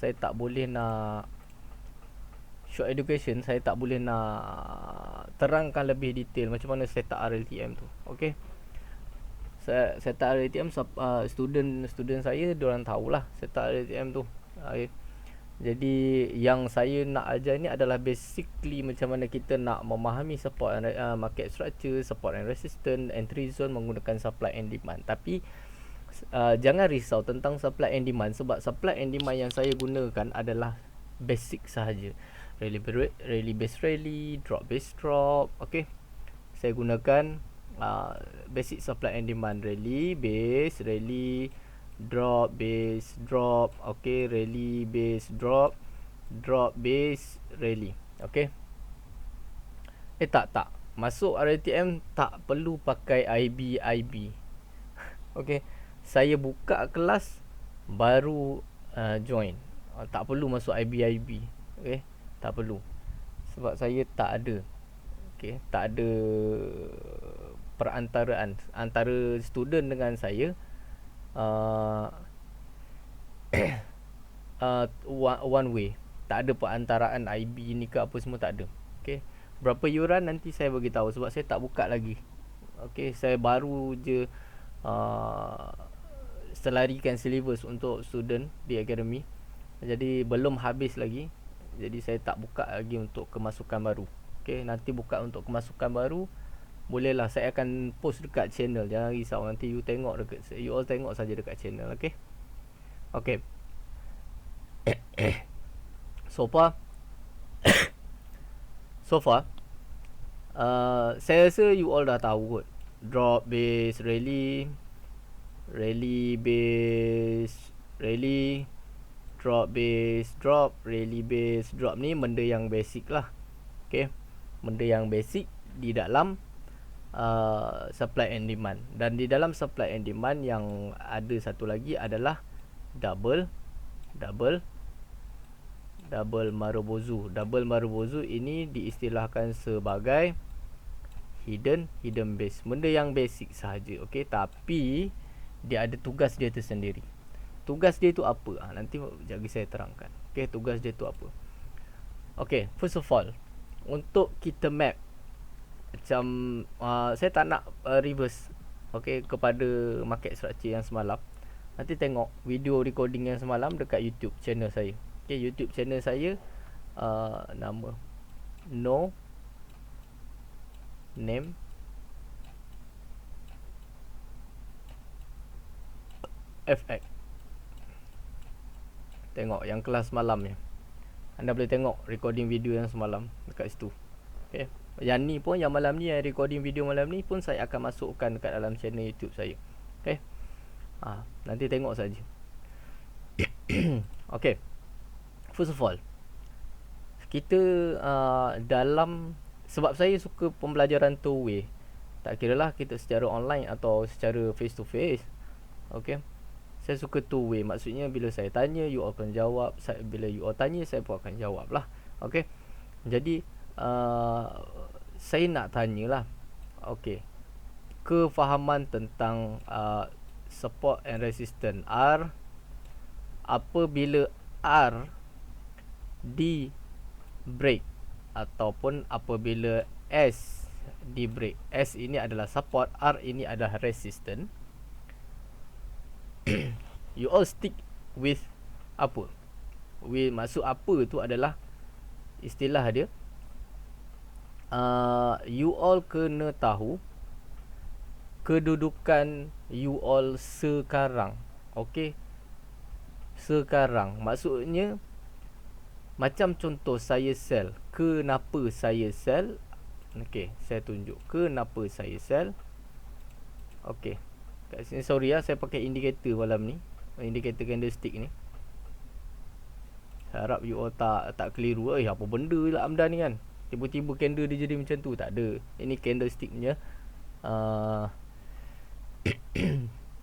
saya tak boleh nak short education, saya tak boleh nak terangkan lebih detail macam mana set up RLTM tu. Okey. Saya set up RLTM, student saya diorang tahulah set up RLTM tu. Okay. Jadi yang saya nak ajar ni adalah basically macam mana kita nak memahami support and market structure, support and resistance, entry zone menggunakan supply and demand. Tapi jangan risau tentang supply and demand, sebab supply and demand yang saya gunakan adalah basic sahaja. Rally based rally, drop based drop. Okay, saya gunakan basic supply and demand, rally base, rally drop base drop. Okay, rally base drop, drop base rally. Okay, tak masuk RTM tak perlu pakai IB. Okay, saya buka kelas baru join. Tak perlu masuk IB. Okay, tak perlu, sebab saya tak ada, okay, tak ada perantaraan antara student dengan saya. One way, tak ada perantaraan IB ni ke apa semua, tak ada. Okay, berapa yuran nanti saya bagi tahu, sebab saya tak buka lagi. Okay, saya baru je selarikan syllabus untuk student di akademi, jadi belum habis lagi. Jadi saya tak buka lagi untuk kemasukan baru. Okay, nanti buka untuk kemasukan baru, bolehlah saya akan post dekat channel. Jangan risau, nanti you all tengok saja dekat channel. Okay. Okay. So far saya rasa you all dah tahu kot. Drop base rally, rally base rally, drop base drop, rally base drop ni benda yang basic lah. Okay, benda yang basic di dalam supply and demand. Dan di dalam supply and demand yang ada satu lagi adalah double Marubozu. Double Marubozu ini diistilahkan sebagai hidden base. Benda yang basic sahaja. Okay, tapi dia ada tugas dia tersendiri. Tugas dia tu apa? Nanti jagi saya terangkan. Okay, tugas dia tu apa? Okay, first of all, untuk kita map, macam saya tak nak reverse, okay, kepada market structure yang semalam. Nanti tengok video recording yang semalam dekat YouTube channel saya. Okay, YouTube channel saya nama No Name FX. Tengok yang kelas malam ni, anda boleh tengok recording video yang semalam dekat situ. Okay, yang ni pun, yang malam ni, yang recording video malam ni pun saya akan masukkan dekat dalam channel YouTube saya. Okay, nanti tengok saja. Okay, first of all, kita dalam, sebab saya suka pembelajaran two way, tak kira lah kita secara online atau secara face to face. Okay, saya suka two way. Maksudnya bila saya tanya, you all akan jawab. Bila you all tanya, saya pun akan jawab lah. Okay, jadi saya nak tanyalah, okay, kefahaman tentang support and resistance R. Apabila R di break ataupun apabila S di break, S ini adalah support, R ini adalah resistance. You all stick with apa? Maksud apa tu adalah istilah dia. You all kena tahu kedudukan you all sekarang. Okay, sekarang maksudnya macam contoh saya sell. Kenapa saya sell? Okay, saya tunjuk kenapa saya sell. Okay, kat sini sorry saya pakai indicator malam ni, indicator candlestick ni. Harap you all tak keliru. Apa benda lah Amdan ni kan, tiba-tiba candle dia jadi macam tu. Tak ada, ini candlestick punya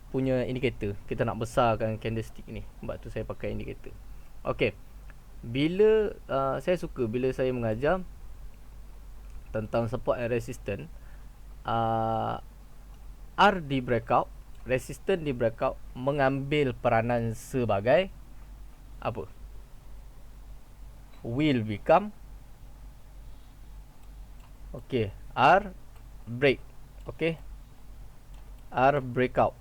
punya indicator. Kita nak besarkan candlestick ni, sebab tu saya pakai indicator. Okay, bila saya suka bila saya mengajar tentang support and resistance, R di breakout, resistance di breakout mengambil peranan sebagai apa? will become, okay, R break, okay, R breakout,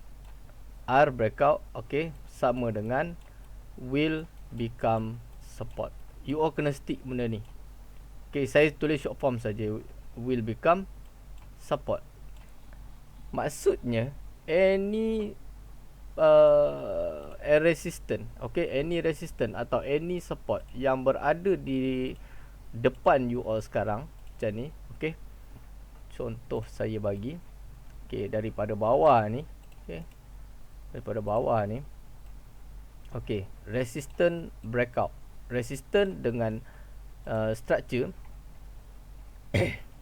R breakout, okay, sama dengan will become support. You all kena stick benda ni. Okay, saya tulis short form saja, will become support. Maksudnya any resistant, okay, any resistant atau any support yang berada di depan you all sekarang macam ni, okay. Contoh saya bagi, okay, daripada bawah ni, okay, daripada bawah ni, okay, resistant breakout, resistant dengan structure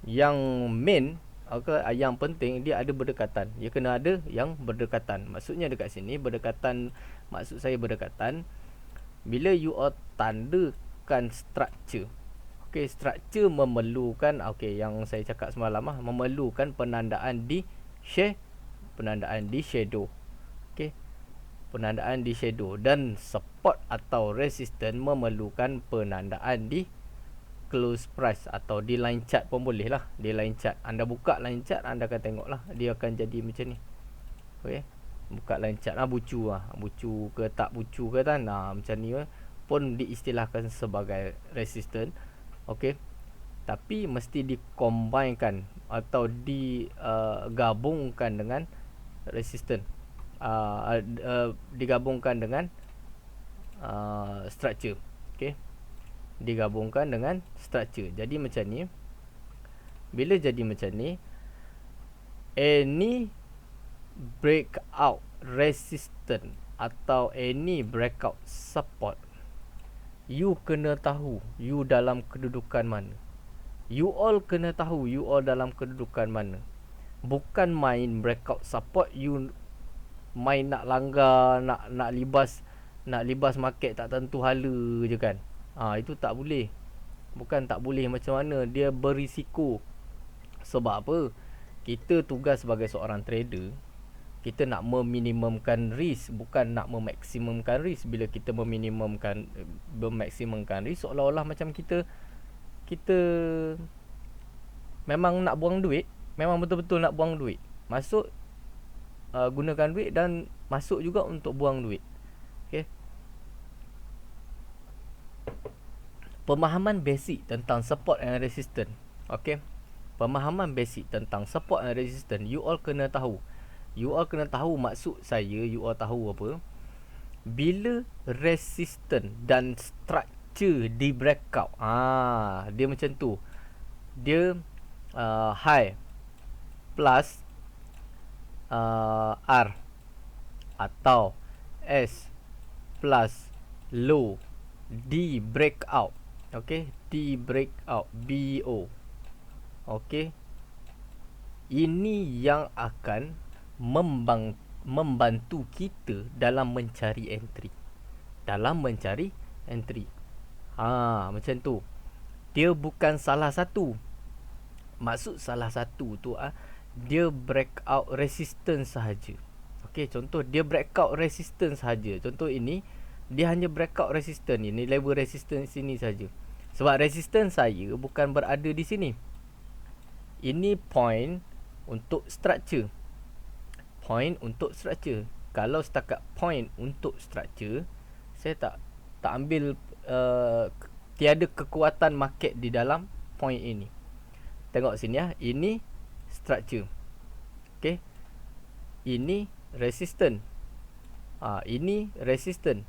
yang main, okay, yang penting dia ada berdekatan. Dia kena ada yang berdekatan. Maksudnya dekat sini berdekatan, maksud saya berdekatan bila you all tandakan structure. Okay, structure memerlukan, okay, yang saya cakap semalam lah, memerlukan penandaan di penandaan di shadow. Okay, penandaan di shadow. Dan support atau resistance memerlukan penandaan di close price atau di line chart pun boleh lah. Di line chart, anda buka line chart, anda akan tengok lah dia akan jadi macam ni. Okay, buka line chart lah, bucu lah, bucu ke tak bucu ke kan, macam ni pun diistilahkan sebagai resistance. Okay, tapi mesti dikombinekan atau digabungkan dengan resistance, digabungkan dengan structure. Okay, digabungkan dengan structure. Jadi macam ni. Bila jadi macam ni, any breakout resistance atau any breakout support, you kena tahu you dalam kedudukan mana. You all kena tahu you all dalam kedudukan mana. Bukan main breakout support you main nak langgar, nak libas market tak tentu hala je kan. Itu tak boleh. Bukan tak boleh, macam mana dia berisiko. Sebab apa? Kita tugas sebagai seorang trader, kita nak meminimumkan risk, bukan nak memaksimumkan risk. Bila kita memaksimumkan risk, seolah-olah macam kita memang nak buang duit, memang betul-betul nak buang duit. Masuk, gunakan duit, dan masuk juga untuk buang duit. Okay. Pemahaman basic tentang support and resistance. Okay, pemahaman basic tentang support and resistance, you all kena tahu. You all kena tahu, maksud saya you all tahu apa. Bila resistance dan structure di breakout, dia macam tu. Dia high plus R atau S plus low di breakout. Okay, di breakout, BO. Okay, ini yang akan membantu kita dalam mencari entry. Macam tu. Dia bukan salah satu. Maksud salah satu tu dia breakout resistance sahaja. Okay, contoh dia breakout resistance sahaja. Contoh ini, dia hanya breakout resistance ini, level resistance ini saja. Sebab resistance saya bukan berada di sini. Ini point untuk structure. Kalau setakat point untuk structure, saya tak ambil, tiada kekuatan market di dalam point ini. Tengok sini ya, ini structure. Okay, ini resistance. Ini resistance.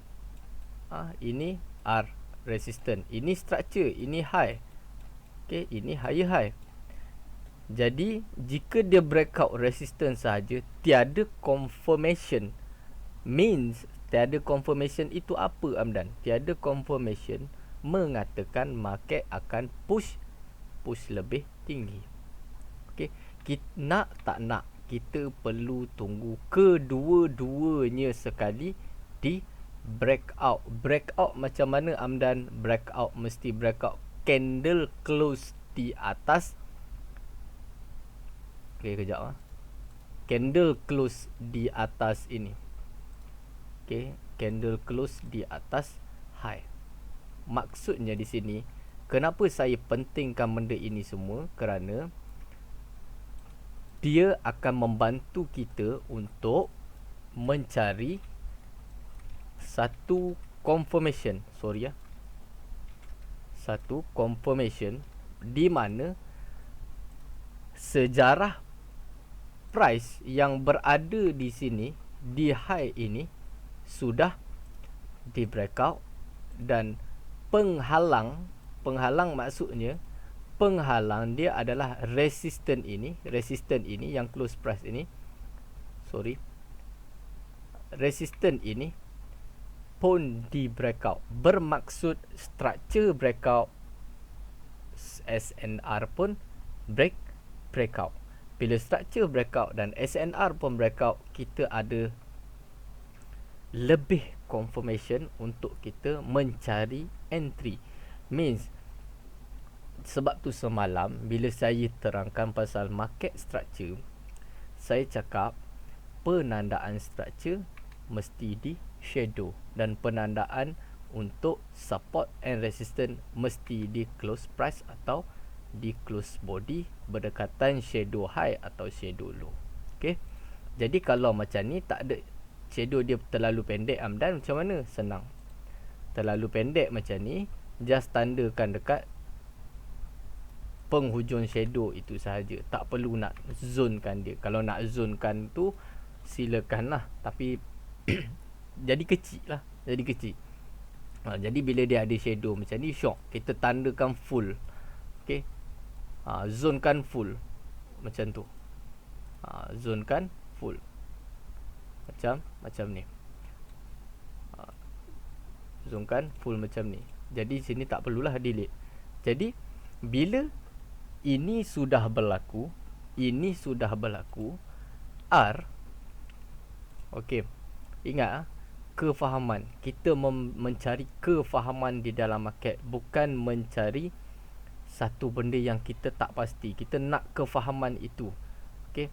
Ini R resistance. Ini structure, ini high. Okay, ini higher high. Jadi jika dia breakout resistance sahaja, tiada confirmation. Means tiada confirmation itu apa, Amdan? Tiada confirmation mengatakan market akan push lebih tinggi. Okay, kita nak tak nak, kita perlu tunggu kedua-duanya sekali di breakout. Breakout macam mana, Amdan? Breakout mesti breakout candle close di atas. Okay, kejap candle close di atas ini. Okay, candle close di atas high. maksudnya di sini, kenapa saya pentingkan benda ini semua? Kerana dia akan membantu kita untuk mencari satu confirmation, satu confirmation di mana sejarah price yang berada di sini, di high ini, sudah di breakout, dan penghalang maksudnya, penghalang dia adalah resisten ini yang close price ini, resisten ini pun di breakout, bermaksud structure breakout SNR pun breakout. Bila structure breakout dan SNR pun breakout, kita ada lebih confirmation untuk kita mencari entry. Means, sebab tu semalam bila saya terangkan pasal market structure, saya cakap penandaan structure mesti di shadow, dan penandaan untuk support and resistance mesti di close price atau di close body berdekatan shadow high atau shadow low. Okay, jadi kalau macam ni tak ada shadow, dia terlalu pendek, Amdan, macam mana? Senang. Terlalu pendek macam ni, just tandakan dekat penghujung shadow itu sahaja. Tak perlu nak zonekan dia. Kalau nak zonekan tu silakanlah, tapi jadi kecil lah. Jadi bila dia ada shadow macam ni, shock, kita tandakan full. Okay, zonekan full macam tu. Zonekan full macam ni. Zonekan full macam ni. Jadi sini tak perlulah delete. Jadi bila ini sudah berlaku, R, okey, ingat, kefahaman. Kita mencari kefahaman di dalam market, bukan mencari satu benda yang kita tak pasti. Kita nak kefahaman itu. Okey,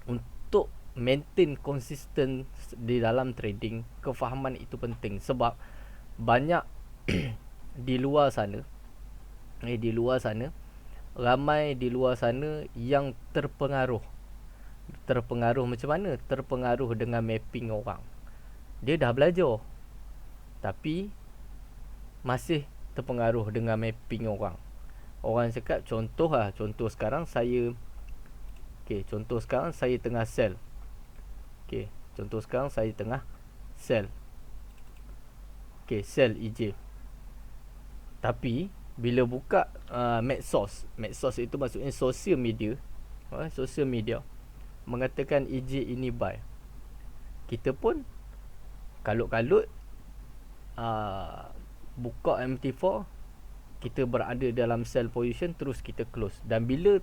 untuk maintain konsisten di dalam trading, kefahaman itu penting. Sebab banyak di luar sana, ramai di luar sana yang terpengaruh macam mana? Terpengaruh dengan mapping orang. Dia dah belajar, tapi masih terpengaruh dengan mapping orang. Orang cakap, contoh sekarang saya tengah sell. Sell EJ. Tapi bila buka medsos itu maksudnya social media mengatakan EJ ini buy, kita pun kalut-kalut buka MT4, kita berada dalam sell position, terus kita close. Dan bila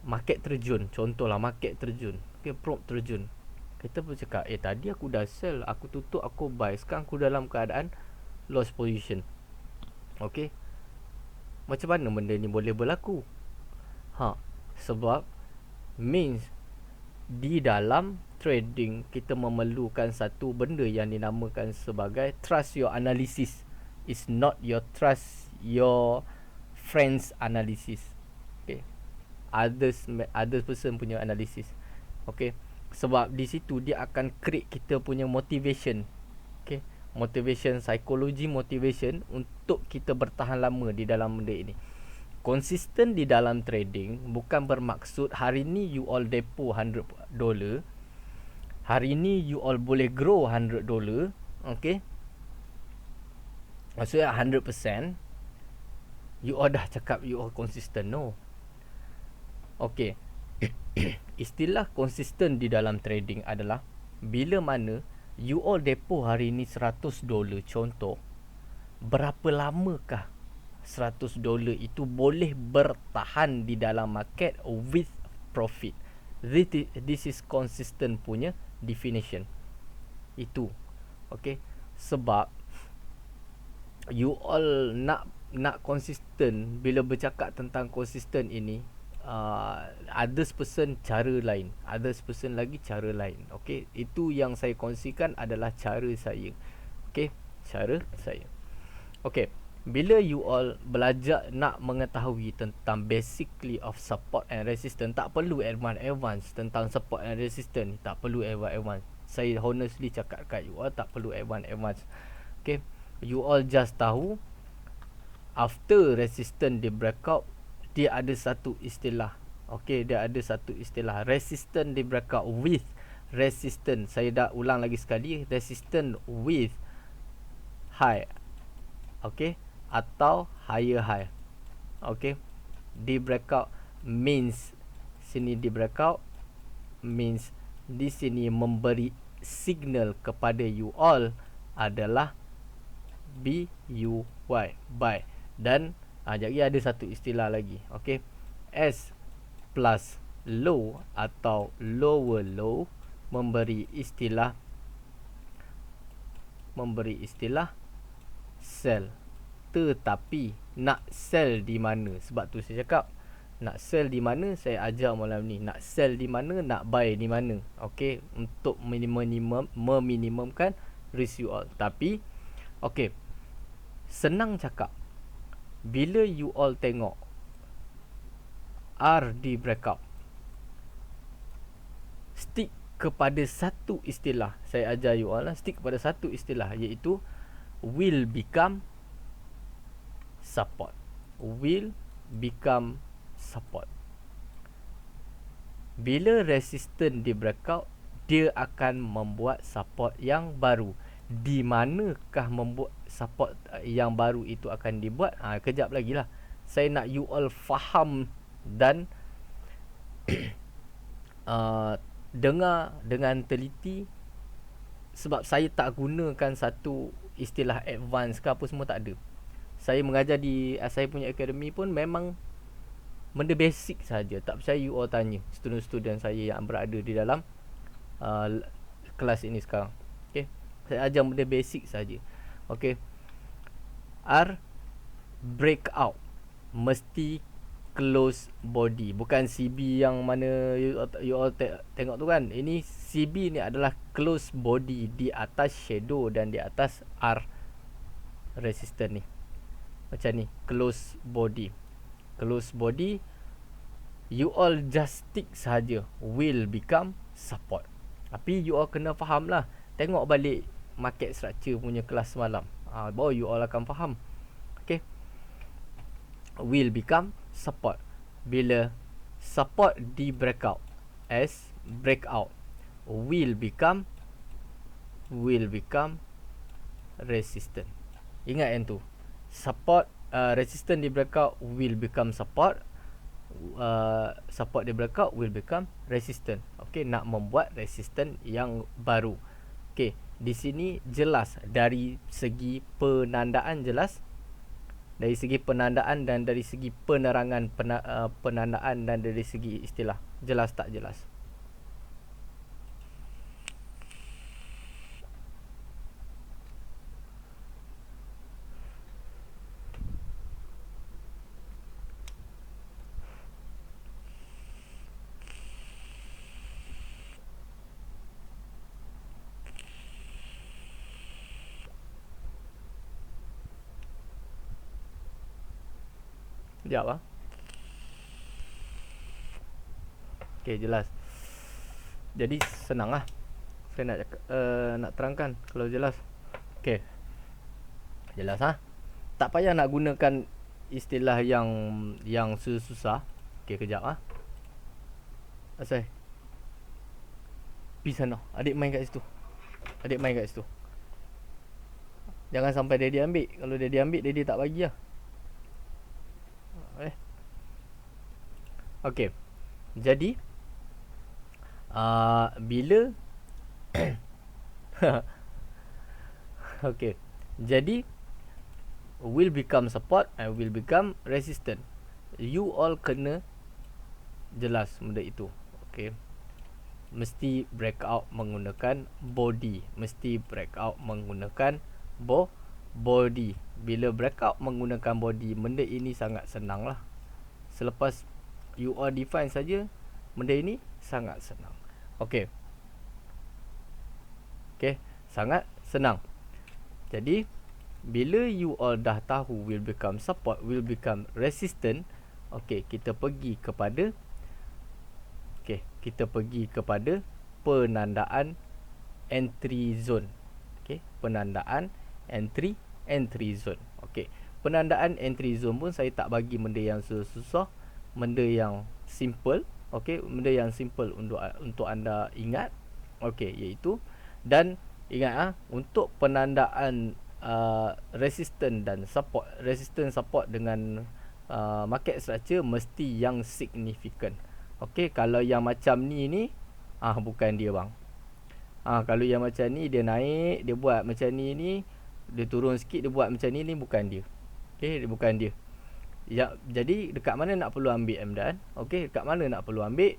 market terjun, contohlah market terjun, prompt terjun, kita pun cakap, tadi aku dah sell, aku tutup, aku buy, sekarang aku dalam keadaan loss position. Okey, macam mana benda ni boleh berlaku? Sebab means di dalam trading kita memerlukan satu benda yang dinamakan sebagai trust your analysis. Is not your trust your friends analysis. Okay, others person punya analysis. Okay, sebab di situ dia akan create kita punya motivation. Okay, motivation, psikologi motivation untuk kita bertahan lama di dalam benda ini. Konsisten di dalam trading bukan bermaksud hari ni you all depo $100, hari ni you all boleh grow $100. Okay, maksudnya 100% you all dah cakap you all konsisten. No. Okay, istilah konsisten di dalam trading adalah bila mana you all depo hari ni $100, contoh, berapa lamakah $100 itu boleh bertahan di dalam market with profit. This is consistent punya definition. Itu. Okay, sebab you all nak konsisten. Bila bercakap tentang konsisten ini, others person cara lain, others person lagi cara lain. Okay, itu yang saya kongsikan adalah cara saya. Okay, cara saya. Okay, bila you all belajar nak mengetahui tentang basically of support and resistance, tak perlu advance tentang support and resistance ni, tak perlu advance. Saya honestly cakap kat you all, tak perlu advance. Okay, you all just tahu after resistance di breakout, dia ada satu istilah. Okay, dia ada satu istilah resistance di breakout with resistance. Saya dah ulang lagi sekali, resistance with high, okay, atau higher high. Okay, di breakout means sini di breakout means di sini memberi signal kepada you all adalah BUY, buy. Dan jadi ada satu istilah lagi. Okay, S plus low atau lower low memberi istilah sell. Tetapi nak sell di mana? Sebab tu saya cakap nak sell di mana, saya ajar malam ni. Nak sell di mana, nak buy di mana. Okey, untuk meminimumkan risk you all. Tapi okey, senang cakap, bila you all tengok R di breakout, stick kepada satu istilah. Saya ajar you all lah, stick kepada satu istilah, iaitu will become support. Will become support. Bila resistance di breakout, dia akan membuat support yang baru. Di manakah membuat support yang baru itu akan dibuat? Kejap lagi lah. Saya nak you all faham dan dengar dengan teliti, sebab saya tak gunakan satu istilah advance ke apa semua, tak ada. Saya mengajar di saya punya akademi pun memang benda basic saja. Tak percaya you all tanya student-student saya yang berada di dalam kelas ini sekarang. Okay, saya ajar benda basic saja. Okay, R breakout mesti close body, bukan CB yang mana you all tengok tu kan. Ini CB ni adalah close body di atas shadow dan di atas R resistance ni. Macam ni, close body. Close body, you all just stick sahaja will become support. Tapi you all kena faham lah. Tengok balik market structure punya kelas semalam, baru you all akan faham. Okay, will become support. Bila support di breakout, S breakout, will become resistance. Ingat yang tu, support, resistance di breakout will become support, support di breakout will become resistance. Okay, nak membuat resistance yang baru. Okay, di sini jelas dari segi penandaan, jelas dari segi penandaan dan dari segi penerangan penandaan dan dari segi istilah, jelas tak jelas? Sekejap lah. Okay, jelas. Jadi senang lah saya nak terangkan kalau jelas. Okay, jelas ha. Tak payah nak gunakan istilah yang susah. Okay, kejap ha. Asal pergi sana, adik main kat situ. Adik main kat situ. Jangan sampai daddy ambil. Kalau daddy ambil, daddy tak bagi lah. Okay, jadi bila okay, jadi will become support and will become resistance. You all kena jelas benda itu. Okay, mesti breakout menggunakan body. Mesti breakout menggunakan body. Bila breakout menggunakan body, benda ini sangat senang lah. Selepas you all define saja, benda ini sangat senang. Okay, okay, sangat senang. Jadi bila you all dah tahu will become support, will become resistant, okey, kita pergi kepada penandaan entry zone. Okey, penandaan entry zone. Okey, penandaan entry zone pun saya tak bagi benda yang susah, benda yang simple. Okey, benda yang simple untuk anda ingat. Okey, iaitu, dan ingat untuk penandaan resistance dan support, resistance support dengan market structure mesti yang significant. Okey, kalau yang macam ni bukan dia bang. Kalau yang macam ni dia naik, dia buat macam ni, dia turun sikit, dia buat macam ni bukan dia. Okey, dia bukan dia. Ya, jadi dekat mana nak perlu ambil MDAN? Okey, dekat mana nak perlu ambil?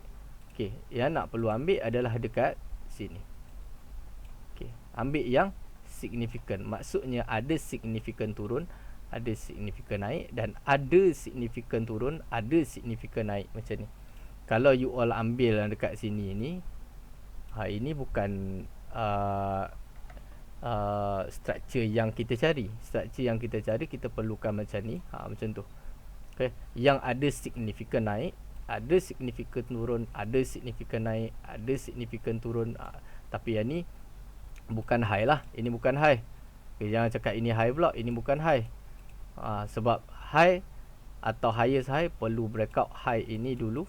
Okey, yang nak perlu ambil adalah dekat sini. Okey, ambil yang signifikan. Maksudnya ada signifikan turun, ada signifikan naik, dan ada signifikan turun, ada signifikan naik macam ni. Kalau you all ambil dekat sini ni, ini bukan structure yang kita cari. Structure yang kita cari, kita perlukan macam ni, macam tu. Okay. Yang ada signifikan naik, ada signifikan turun, ada signifikan naik, ada signifikan turun. Tapi yang ni bukan high lah. Ini bukan high. Okay, jangan cakap ini high pula. Ini bukan high. Sebab high atau highest high perlu breakout high ini dulu,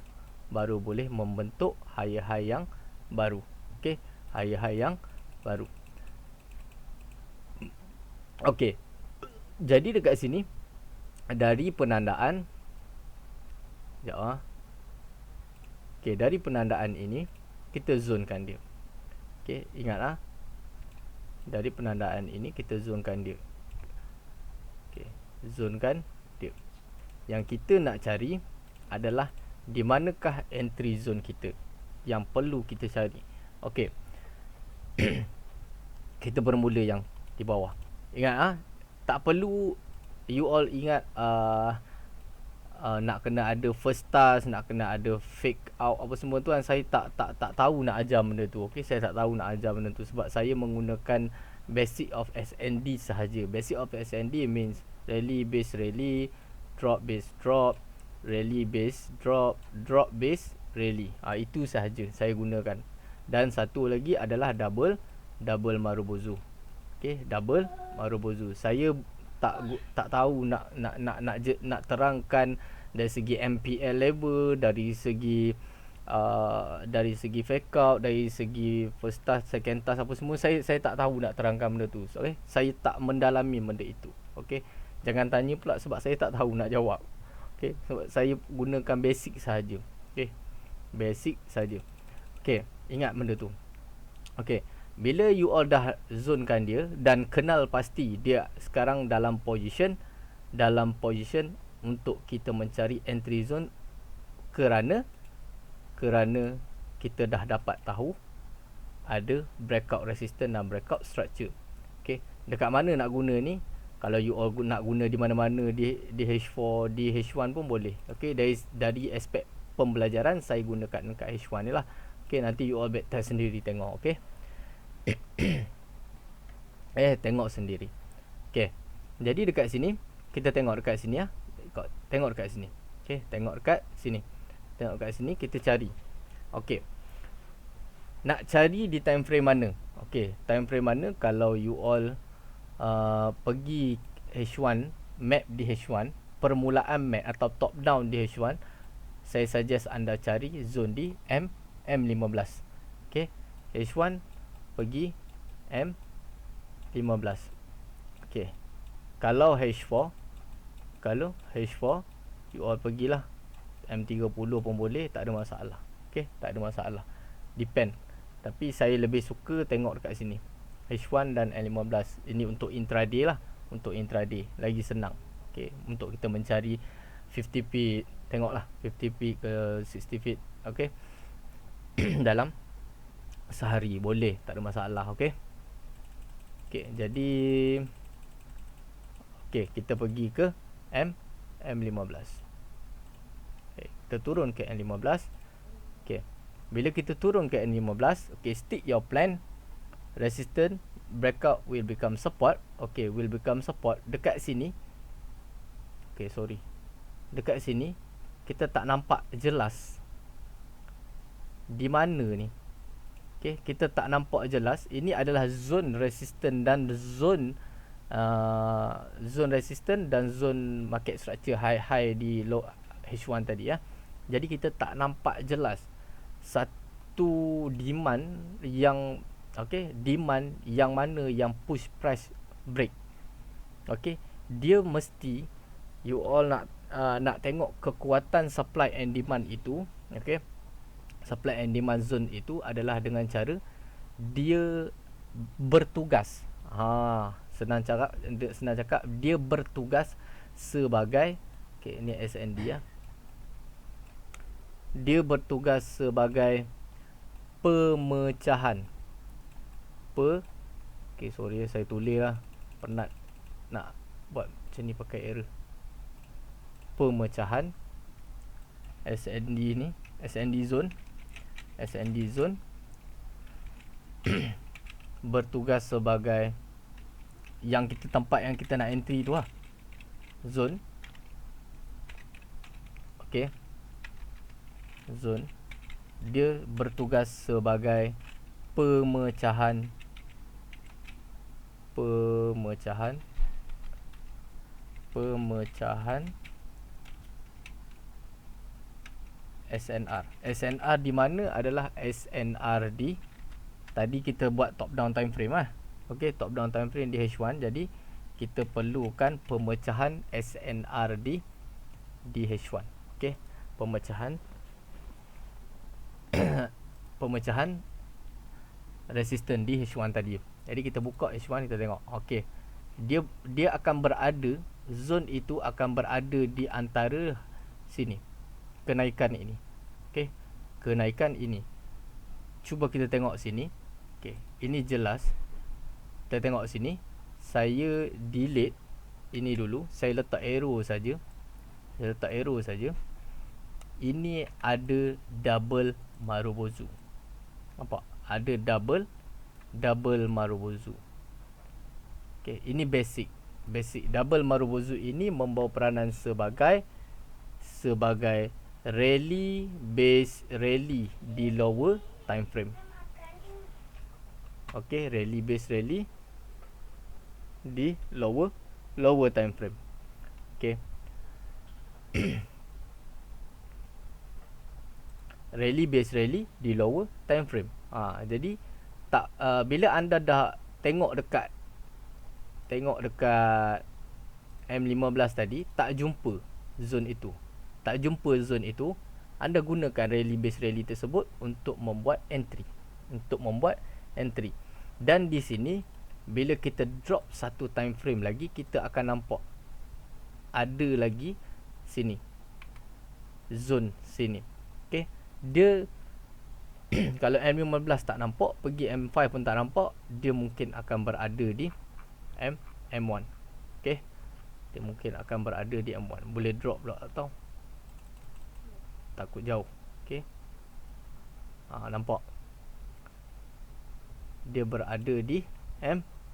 baru boleh membentuk higher high yang baru. Okey, higher high yang baru. Okey. Jadi dekat sini dari penandaan Okey, dari penandaan ini kita zonekan dia. Okey, ingatlah. Dari penandaan ini kita zonekan dia. Okey, zonekan dia. Yang kita nak cari adalah di manakah entry zone kita yang perlu kita cari. Okey. Kita bermula yang di bawah. Ingat tak perlu you all ingat nak kena ada first stars, nak kena ada fake out apa semua tu kan. Saya tak tahu nak ajar benda tu. Okey, saya tak tahu nak ajar benda tu sebab saya menggunakan basic of SND sahaja. Basic of SND means rally base rally, drop base drop, rally base drop, drop base rally. Itu sahaja saya gunakan. Dan satu lagi adalah double Marubozu. Okey, double Marubozu. Saya tak tahu nak terangkan dari segi MPL level, dari segi fake out, dari segi first task, second task apa semua. Saya tak tahu nak terangkan benda tu. Okey, saya tak mendalami benda itu. Okey, jangan tanya pula sebab saya tak tahu nak jawab. Okey, sebab saya gunakan basic sahaja. Okey, basic saja. Okey, ingat benda tu. Okey, bila you all dah zonekan dia dan kenal pasti dia sekarang dalam position untuk kita mencari entry zone, kerana kita dah dapat tahu ada breakout resistance dan breakout structure. Okey, dekat mana nak guna ni? Kalau you all nak guna di mana-mana, di H4, di H1 pun boleh. Okey, dari aspek pembelajaran saya gunakan dekat H1 ni lah. Okey, nanti you all test sendiri tengok. Okey. Tengok sendiri. Okey. Jadi dekat sini kita tengok dekat sini Tengok dekat sini. Okey, tengok dekat sini. Tengok dekat sini kita cari. Okey. Nak cari di time frame mana? Okey, time frame mana kalau you all pergi H1, map di H1, permulaan map atau top down di H1, saya suggest anda cari zone di M15. Okey, H1 pergi M15. Okey, kalau H4 you all pergilah M30 pun boleh, tak ada masalah. Okey, tak ada masalah, depend. Tapi saya lebih suka tengok dekat sini H1 dan M15. Ini untuk intraday lah. Untuk intraday lagi senang. Okey, untuk kita mencari 50 feet, tengoklah 50 feet ke 60 feet. Okey. Dalam sehari boleh, tak ada masalah. Okey. Okey, jadi kita pergi ke M15. Okey, kita turun ke M15. Okey. Bila kita turun ke M15, okey, stick your plan. Resistance breakout will become support. Okay, will become support. Dekat sini, okay, sorry, dekat sini kita tak nampak jelas di mana ni. Okay, kita tak nampak jelas. Ini adalah zone resistance dan zone zone resistance dan zone market structure high di low H1 tadi ya. Jadi kita tak nampak jelas satu demand yang, okay, demand yang mana yang push price break. Okay, dia mesti you all nak tengok kekuatan supply and demand itu. Okay, supply and demand zone itu adalah dengan cara dia bertugas. Senang cakap dia bertugas sebagai, okay, ni SND ya. Dia bertugas sebagai pemecahan. Okay, sorry saya tulis lah, penat nak buat macam ni pakai error. Pemecahan SND ni, SND zone bertugas sebagai yang kita tempat yang kita nak entry tu lah, zone. Okay, zone dia bertugas sebagai pemecahan SNR. SNR di mana adalah SNR di tadi kita buat top down time frame lah. Okey, top down time frame di H1. Jadi kita perlukan pemecahan SNR di H1. Okey, pemecahan pemecahan resistance di H1 tadi. Jadi kita buka H1, kita tengok. Okey, dia akan berada, zone itu akan berada di antara sini, kenaikan ini. Okey, kenaikan ini. Cuba kita tengok sini. Okey, ini jelas. Kita tengok sini. Saya delete ini dulu. Saya letak arrow saja. Ini ada double Marubozu. Nampak? Ada double Marubozu. Okey, ini basic. Double Marubozu ini membawa peranan sebagai rally base rally di lower time frame. Okey, rally base rally di lower time frame. Okey. Rally base rally di lower time frame. Jadi tak bila anda dah tengok dekat M15 tadi, tak jumpa zone itu. Anda gunakan rally base rally tersebut untuk membuat entry. Dan di sini bila kita drop satu time frame lagi, kita akan nampak ada lagi sini, zone sini. Okey, dia kalau M15 tak nampak, pergi M5 pun tak nampak, dia mungkin akan berada di M1. Okey, dia mungkin akan berada di M1. Boleh drop pula atau takut jauh. Okey, nampak dia berada di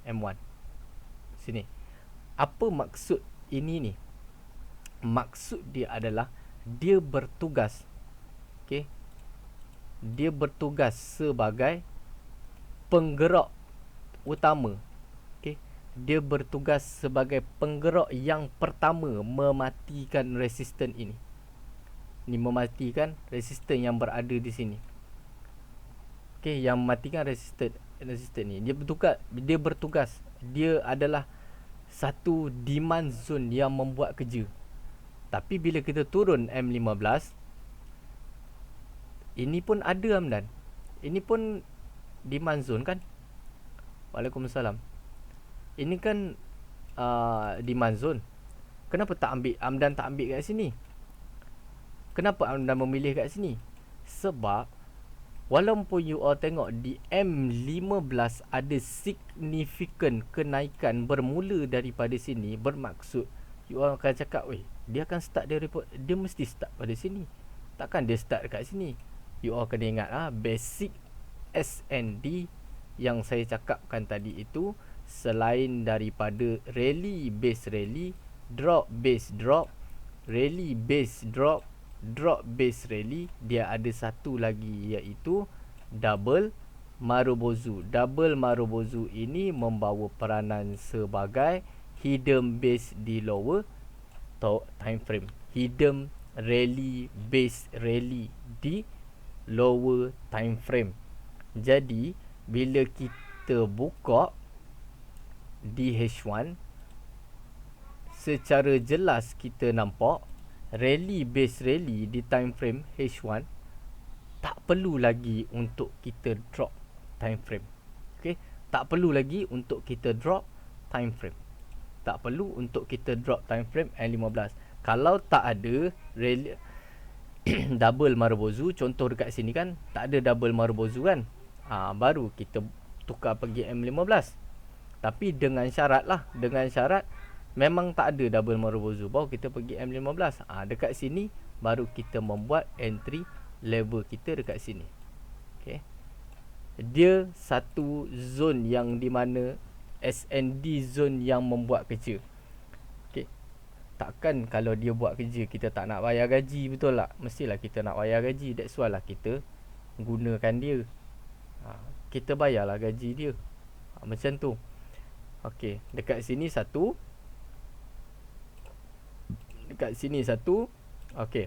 M1 sini. Apa maksud ini ni? Maksud dia adalah dia bertugas. Okey, dia bertugas sebagai penggerak utama. Okey, dia bertugas sebagai penggerak yang pertama mematikan resisten ini. Mematikan resisten yang berada di sini. Okey, yang mematikan resisten ni. Dia bertugas. Dia adalah satu demand zone yang membuat kerja. Tapi bila kita turun M15, ini pun ada, Hamdan. Ini pun demand zone kan? Waalaikumsalam. Ini kan demand zone. Kenapa Hamdan tak ambil kat sini? Kenapa Hamdan memilih kat sini? Sebab walaupun you all tengok di M15 ada signifikan kenaikan bermula daripada sini, bermaksud you all akan cakap, weh, dia akan start dia mesti start pada sini. Takkan dia start dekat sini. You all kena ingat basic SND yang saya cakapkan tadi itu, selain daripada rally base rally, drop base drop, rally base drop, drop base rally, dia ada satu lagi iaitu double Marubozu. Double Marubozu ini membawa peranan sebagai hidden base di lower time frame, hidden rally base rally di lower time frame. Jadi bila kita buka di H1, secara jelas kita nampak rally base rally di time frame H1 tak perlu lagi untuk kita drop time frame. Okey, tak perlu lagi untuk kita drop time frame. Tak perlu untuk kita drop time frame M15. Kalau tak ada rally double Marubozu, contoh dekat sini kan tak ada double Marubozu kan, baru kita tukar pergi M15. Tapi dengan syarat lah, dengan syarat memang tak ada double Marubozu, baru kita pergi M15. Dekat sini baru kita membuat entry level kita dekat sini. Okay. Dia satu zone yang di mana SND zone yang membuat kerja. Okay. Takkan kalau dia buat kerja kita tak nak bayar gaji, betul tak? Mestilah kita nak bayar gaji. That's why lah kita gunakan dia. Kita bayarlah gaji dia. Macam tu. Okey, dekat sini satu. Dekat sini satu. Okey.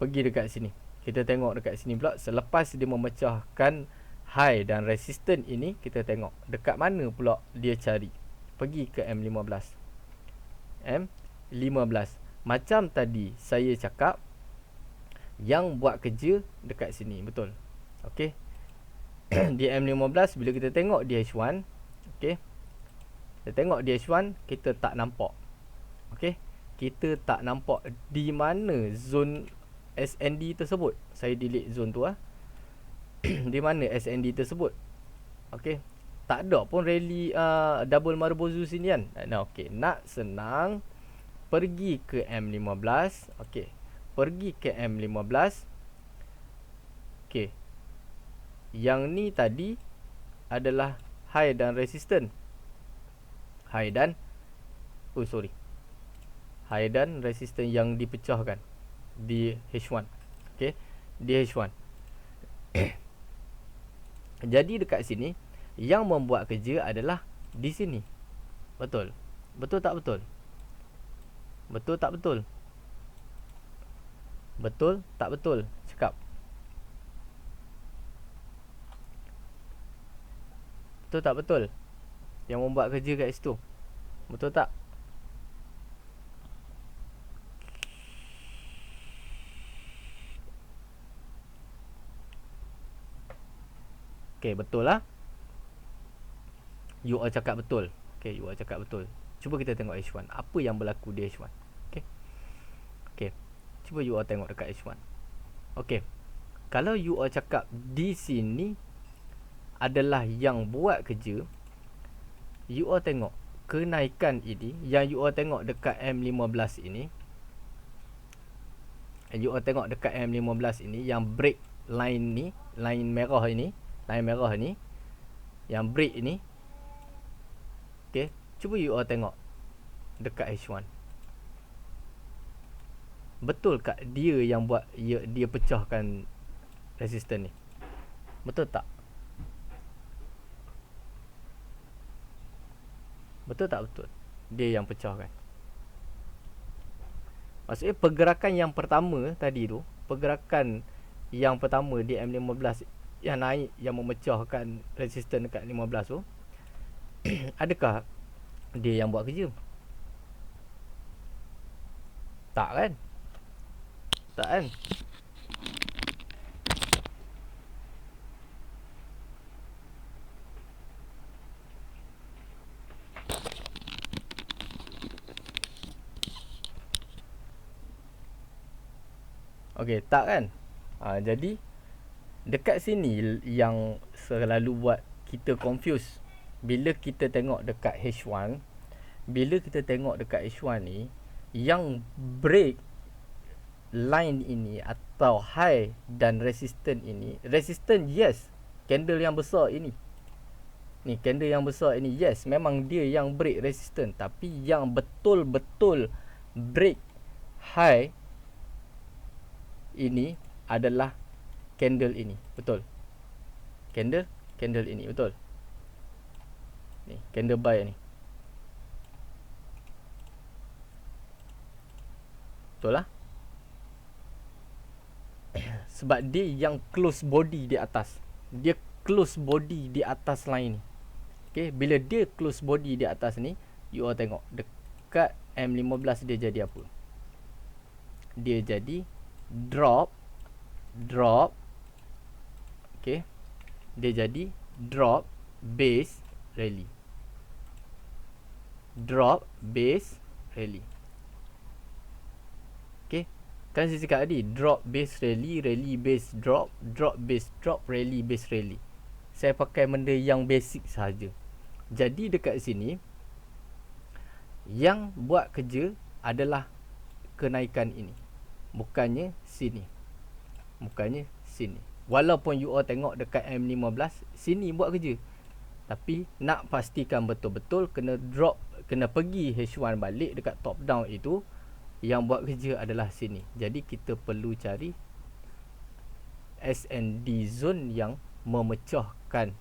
Pergi dekat sini. Kita tengok dekat sini pula. Selepas dia memecahkan high dan resistance ini, kita tengok dekat mana pula dia cari. Pergi ke M15. M15. Macam tadi saya cakap, yang buat kerja dekat sini, betul. Okey. Di M15 bila kita tengok di H1, okey. Kita tengok di H1, kita tak nampak. Okey. Kita tak nampak di mana zone SND tersebut. Saya delete zone tu di mana SND tersebut. Okey. Tak ada pun rally double Marubozu sini kan. Okey, nak senang pergi ke M15. Okey. Pergi ke M15. Okey. Yang ni tadi adalah high dan resistance. High dan high dan resistance yang dipecahkan di H1. Okey, di H1. Jadi dekat sini yang membuat kerja adalah di sini. Betul. Betul tak betul? Betul tak betul? Betul tak betul? Cakap. Betul tak betul? Yang membuat kerja kat situ. Betul tak? Okay, betul lah. You all cakap betul. Okay, you all cakap betul. Cuba kita tengok H1. Apa yang berlaku di H1? Okay. Okay. Cuba you all tengok dekat H1. Okay. Kalau you all cakap di sini adalah yang buat kerja, you all tengok kenaikan ini, yang you all tengok dekat M15 ini, you all tengok dekat M15 ini, yang break line ni, line merah ini, yang break ini. Okay, cuba you all tengok dekat H1. Betul tak dia yang buat dia pecahkan resistance ni? Betul tak? Betul tak betul? Dia yang pecahkan. Maksudnya pergerakan yang pertama tadi tu, pergerakan yang pertama di M15 yang naik, yang memecahkan resistance dekat 15 tu, adakah dia yang buat kerja? Tak kan? Tak kan? Okey, tak kan? Jadi dekat sini yang selalu buat kita confuse. Bila kita tengok dekat H1, bila kita tengok dekat H1 ni, yang break line ini atau high dan resistance ini, resistance yes, candle yang besar ini, Ni candle yang besar ini, yes, memang dia yang break resistance, tapi yang betul-betul break high ini adalah candle ini, betul. Candle ini, betul. Ni candle buy ni, betul lah. Sebab dia yang close body di atas. Dia close body di atas line ni. Okay, bila dia close body di atas ni, you all tengok dekat M15 dia jadi apa? Dia jadi drop. Okay, dia jadi drop base rally. Drop base rally. Okay, kan saya cakap tadi, drop base rally, rally base drop, drop base drop, rally base rally. Saya pakai benda yang basic sahaja. Jadi dekat sini, yang buat kerja adalah kenaikan ini, bukannya sini. Walaupun you all tengok dekat M15, sini buat kerja, tapi nak pastikan betul-betul kena drop, kena pergi H1 balik dekat top down itu, yang buat kerja adalah sini. Jadi kita perlu cari SND zone yang memecahkan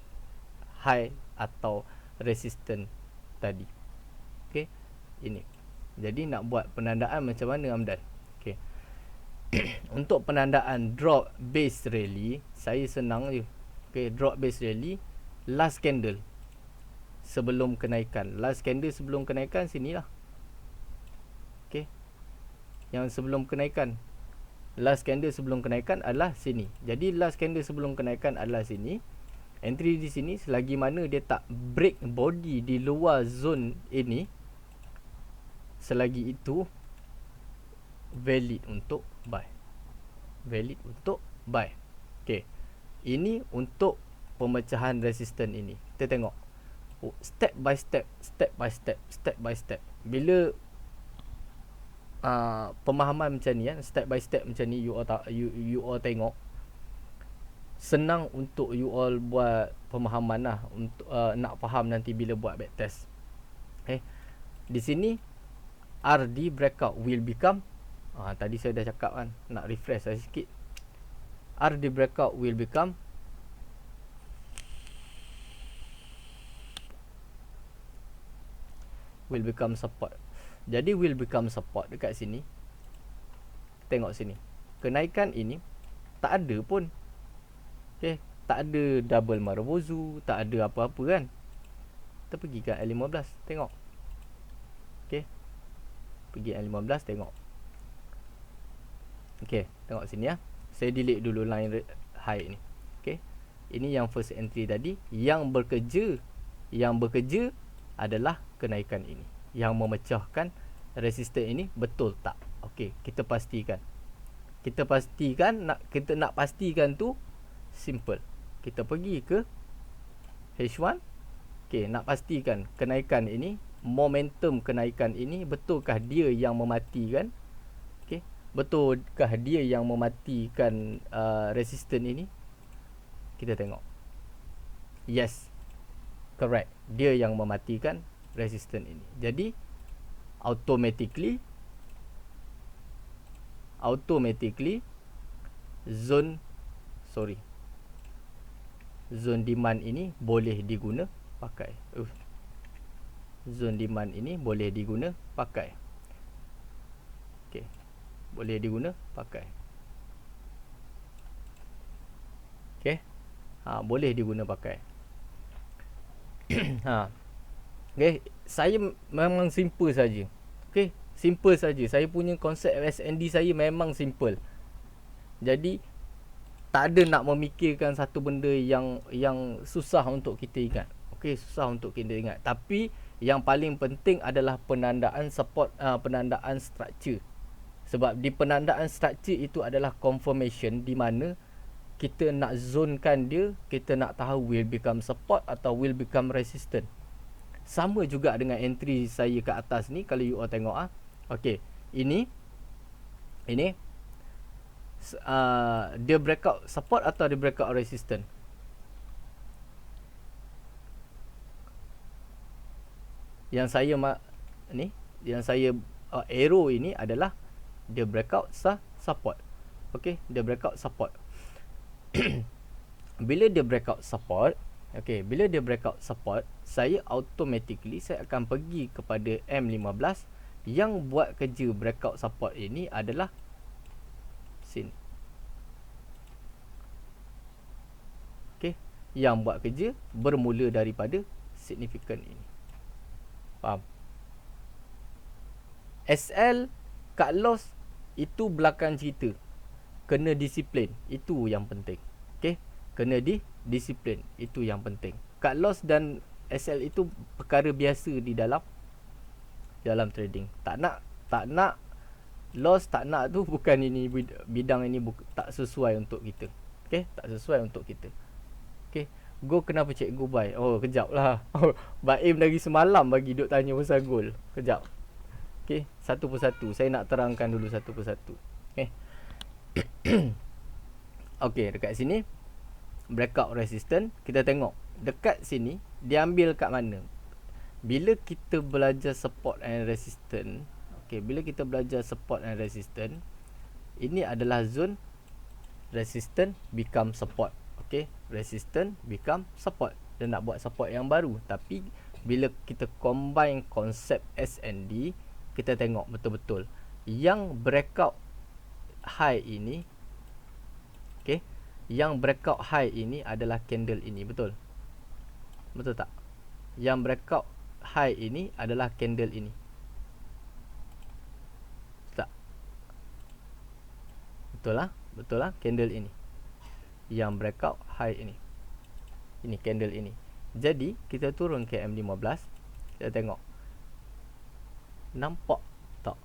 high atau resistance tadi. Okay, ini. Jadi nak buat penandaan macam mana, Amdan? Okay. Untuk penandaan drop base rally, saya senang je. Okay, drop base rally, last candle sebelum kenaikan. Last candle sebelum kenaikan sinilah. Okay, yang sebelum kenaikan, last candle sebelum kenaikan adalah sini. Jadi last candle sebelum kenaikan adalah sini. Entry di sini, selagi mana dia tak break body di luar zone ini, selagi itu valid untuk buy. Okay, ini untuk pemecahan resistance ini. Kita tengok step by step. Bila pemahaman macam ni, step by step macam ni, you all tengok, senang untuk you all buat pemahaman lah, untuk nak faham nanti bila buat backtest. Okay, di sini RD breakout will become, tadi saya dah cakap kan, nak refresh saya sikit. RD breakout will become support. Jadi will become support dekat sini. Tengok sini, kenaikan ini tak ada pun. Okay, tak ada double Marubozu, tak ada apa-apa kan. Kita pergi ke L15, tengok. Okay, pergi L15, tengok. Okay, tengok sini ya. Saya delete dulu line high ni. Okay, ini yang first entry tadi. Yang bekerja adalah kenaikan ini, yang memecahkan resistance ini, betul tak? Okay, kita pastikan. Kita nak pastikan tu simple. Kita pergi ke H1. Okay, nak pastikan kenaikan ini, momentum kenaikan ini, betulkah dia yang mematikan? Okay, betulkah dia yang mematikan resistance ini? Kita tengok. Yes, correct, dia yang mematikan resistance ini. Jadi automatically zone demand ini boleh diguna pakai. Zone demand ini boleh diguna pakai. Okey, boleh diguna pakai. Okey, boleh diguna pakai. Okay, saya memang simple saja. Okay, simple saja. Saya punya konsep SND saya memang simple. Jadi tak ada nak memikirkan satu benda yang susah untuk kita ingat. Okey, susah untuk kita ingat. Tapi yang paling penting adalah penandaan support, penandaan structure. Sebab di penandaan structure itu adalah confirmation, di mana kita nak zonekan dia, kita nak tahu will become support atau will become resistant. Sama juga dengan entry saya ke atas ni, kalau you all tengok okey, ini dia breakout support atau dia breakout resistant? Yang saya ni, yang saya arrow ini adalah the breakout support. Okey, the breakout support. Bila dia breakout support, okey, bila dia breakout support, saya automatically saya akan pergi kepada M15 yang buat kerja breakout support ini adalah sini. Okey, yang buat kerja bermula daripada significant ini. Faham? SL cut loss itu belakang cerita. Kena disiplin, itu yang penting. Okey, kena disiplin, itu yang penting. Cut loss dan SL itu perkara biasa di dalam trading. Tak nak loss, tak nak tu bukan ini bidang ini tak sesuai untuk kita. Okey, tak sesuai untuk kita. Okey, go kenapa cikgu buy? Oh, kejap lah. Baim dari semalam bagi duk tanya pasal gold. Kejap. Okey, satu persatu. Saya nak terangkan dulu satu persatu. Okey. Okey, dekat sini breakout resistance, kita tengok dekat sini dia ambil kat mana. Bila kita belajar support and resistance, okey, bila kita belajar support and resistance, ini adalah zone resistance become support. Okey, resistance become support. Dia nak buat support yang baru, tapi bila kita combine konsep S&D, kita tengok betul-betul yang breakout high ini, okey, yang breakout high ini adalah candle ini, betul? Betul tak? Yang breakout high ini adalah candle ini. Tak? Betul lah? Betul lah, candle ini. Yang breakout high ini. Ini candle ini. Jadi, kita turun ke M15. Kita tengok. Nampak tak?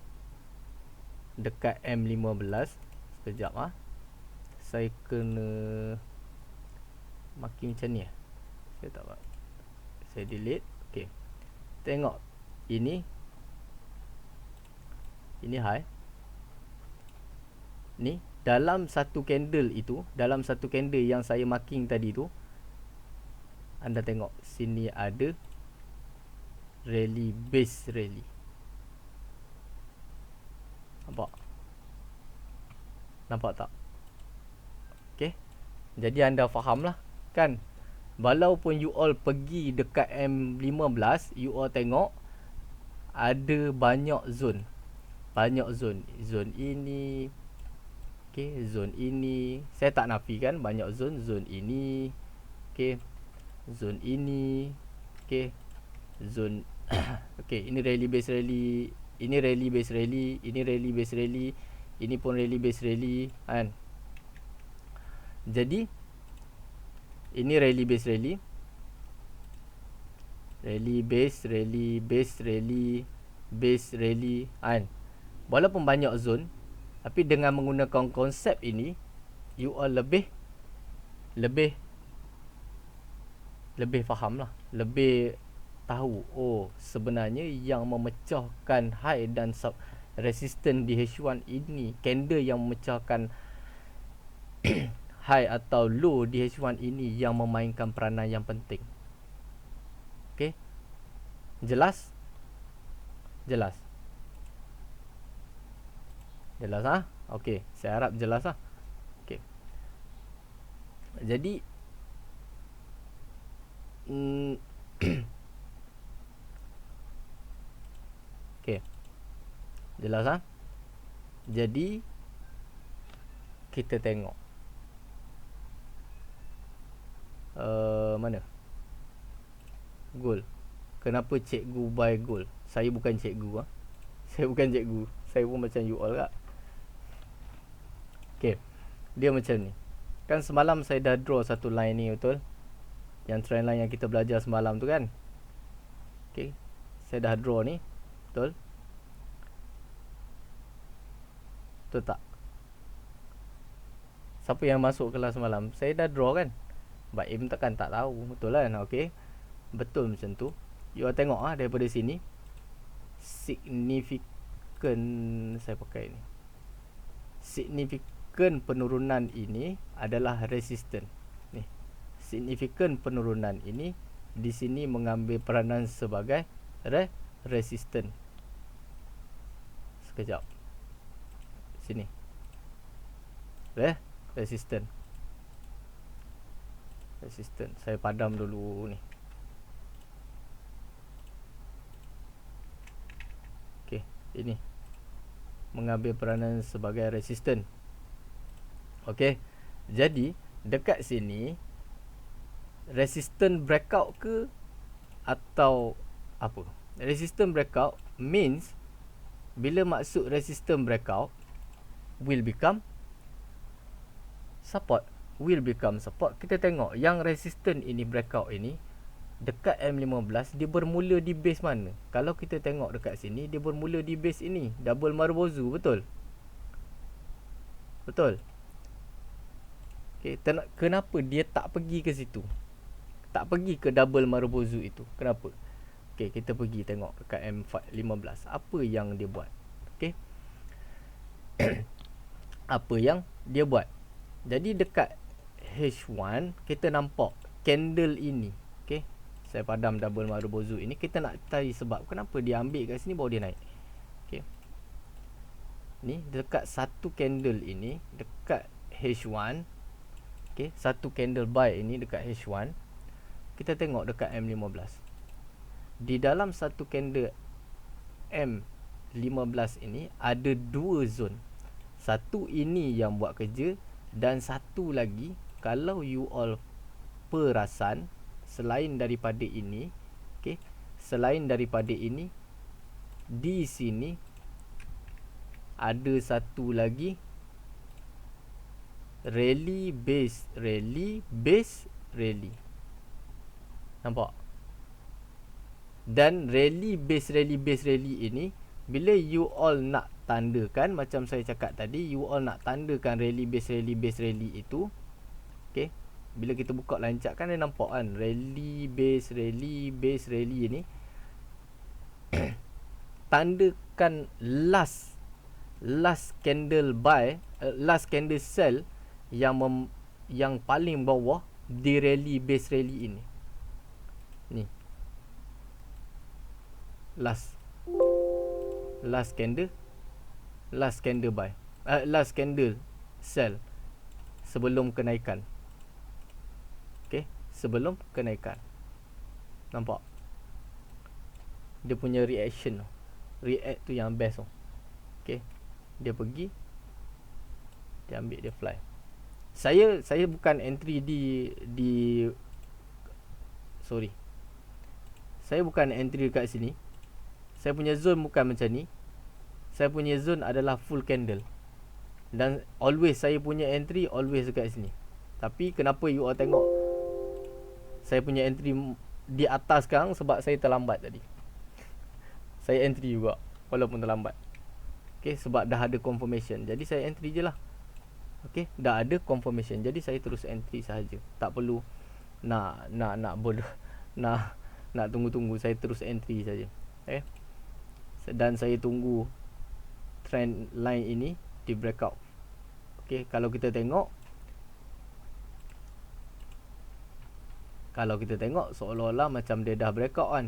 Dekat M15. Sekejap ah. Saya kena marking macam ni. Saya tak apa. Saya delete. Okey. Tengok. Ini high. Ni dalam satu candle itu, dalam satu candle yang saya marking tadi tu, anda tengok sini ada rally, base rally. Nampak tak? Okay. Jadi anda faham lah kan. Walaupun you all pergi dekat M15, you all tengok ada banyak zone. Banyak zone. Zone ini, okay, zone ini. Saya tak nafikan banyak zone. Zone ini, okay, zone ini, okay, zone okay, ini rally base rally, ini rally base rally, ini rally base rally, ini pun rally base rally kan. Jadi ini rally base rally, rally base rally, base rally, base rally kan. Walaupun banyak zone, tapi dengan menggunakan konsep ini, you all lebih faham lah, lebih tahu, oh sebenarnya yang memecahkan high dan sub resistance di H1 ini, candle yang memecahkan high atau low di H1 ini yang memainkan peranan yang penting. Okay, jelas? Jelas ah? Okay, saya harap jelas lah. Okay, jadi okay, jelas ah? Jadi kita tengok mana gold. Kenapa cikgu buy gold? Saya bukan cikgu ah. Saya bukan cikgu. Saya pun macam you all kak. Okay, dia macam ni. Kan semalam saya dah draw satu line ni, betul? Yang trend line yang kita belajar semalam tu kan. Okay, saya dah draw ni, betul? Betul tak? Siapa yang masuk kelas semalam? Saya dah draw kan. Mbak Im takkan tak tahu, betul kan? Okay, betul macam tu. You all tengok ah, daripada sini significant, saya pakai ni, significant penurunan ini adalah resistance. Signifikan penurunan ini di sini mengambil peranan sebagai resistant. Sekejap. Sini. Resistant. Saya padam dulu ni. Okey, ini mengambil peranan sebagai resistant. Okey. Jadi dekat sini resistant breakout ke atau apa? Resistant breakout means bila maksud resistant breakout will become support. Kita tengok yang resistant ini, breakout ini dekat M15, dia bermula di base mana? Kalau kita tengok dekat sini, dia bermula di base ini, double Marubozu, betul? Okay, kenapa dia tak pergi ke situ? Tak pergi ke double Marubozu itu. Kenapa? Okay, kita pergi tengok dekat M15. Apa yang dia buat? Okay. Apa yang dia buat? Jadi dekat H1, kita nampak candle ini. Okay. Saya padam double Marubozu ini. Kita nak cari sebab kenapa dia ambil kat sini baru dia naik. Okay. Ni dekat satu candle ini, dekat H1. Okay. Satu candle buy ini dekat H1. Kita tengok dekat M15. Di dalam satu candle M15 ini ada dua zone. Satu ini yang buat kerja, dan satu lagi, kalau you all perasan, selain daripada ini, okay, selain daripada ini, di sini ada satu lagi rally base rally. Nampak? Dan rally base rally ini, bila you all nak tandakan, macam saya cakap tadi, you all nak tandakan rally base rally itu, okay, bila kita buka lancak kan dia nampak kan, rally base rally ini. Tandakan last candle buy, last candle sell yang paling bawah di rally base rally ini. Ni last candle buy, last candle sell sebelum kenaikan. Okay, sebelum kenaikan. Nampak? Dia punya reaction tu. React tu yang best tu. Okay, dia pergi, dia ambil, dia fly. Saya bukan entry saya bukan entry dekat sini. Saya punya zone bukan macam ni. Saya punya zone adalah full candle. Dan always saya punya entry always dekat sini. Tapi kenapa you all tengok saya punya entry di atas sekarang? Sebab saya terlambat tadi. Saya entry juga walaupun terlambat. Okay, sebab dah ada confirmation. Jadi saya entry je lah. Okay, dah ada confirmation. Jadi saya terus entry sahaja. Tak perlu nak bodoh, nak tunggu-tunggu. Saya terus entry saja. Okay. Dan saya tunggu trend line ini di breakout. Okay, kalau kita tengok seolah-olah macam dia dah breakout kan.